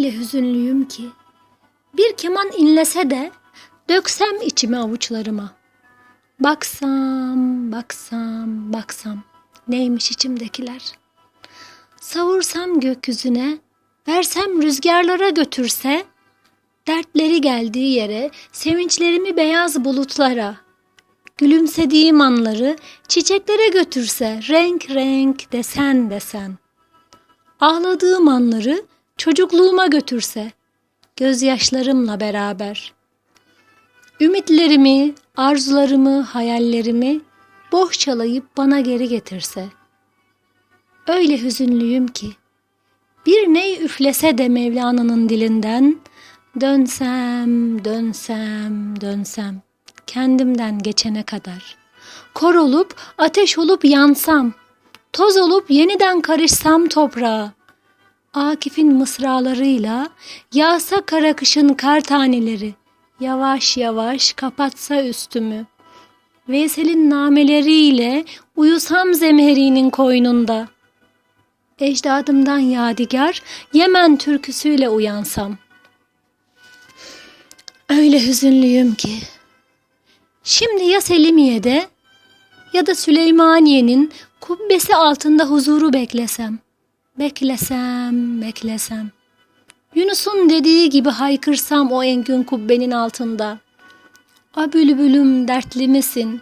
Öyle hüzünlüyüm ki, bir keman inlese de döksem içimi avuçlarıma. Baksam, baksam, baksam, neymiş içimdekiler. Savursam gökyüzüne, versem rüzgarlara götürse, dertleri geldiği yere, sevinçlerimi beyaz bulutlara, gülümsediğim anları çiçeklere götürse, renk renk, desen desen. Ağladığım anları çocukluğuma götürse, gözyaşlarımla beraber. Ümitlerimi, arzularımı, hayallerimi bohçalayıp bana geri getirse. Öyle hüzünlüyüm ki, bir ney üflese de Mevlana'nın dilinden, dönsem, dönsem, dönsem, kendimden geçene kadar. Kor olup, ateş olup yansam, toz olup yeniden karışsam toprağa. Akif'in mısralarıyla yağsa kara kışın kar taneleri, yavaş yavaş kapatsa üstümü. Veysel'in nameleriyle uyusam zemherinin koynunda. Ecdadımdan yadigar Yemen türküsüyle uyansam. Öyle hüzünlüyüm ki, şimdi ya Selimiye'de ya da Süleymaniye'nin kubbesi altında huzuru beklesem. Beklesem, beklesem. Yunus'un dediği gibi haykırsam o engin kubbenin altında. A bülbülüm dertli misin?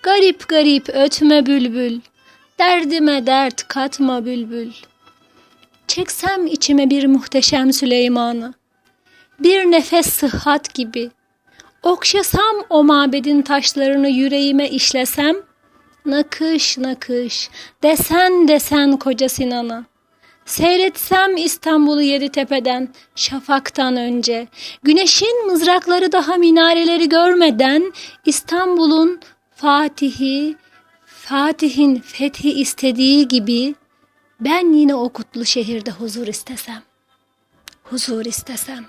Garip garip ötme bülbül. Derdime dert katma bülbül. Çeksem içime bir muhteşem Süleyman'ı. Bir nefes sıhhat gibi. Okşasam o mabedin taşlarını yüreğime işlesem. Nakış nakış, desen desen koca Sinan'ı. Seyretsem İstanbul'u Yeditepe'den, şafaktan önce, güneşin mızrakları daha minareleri görmeden, İstanbul'un Fatih'in fethi istediği gibi, ben yine o kutlu şehirde huzur istesem.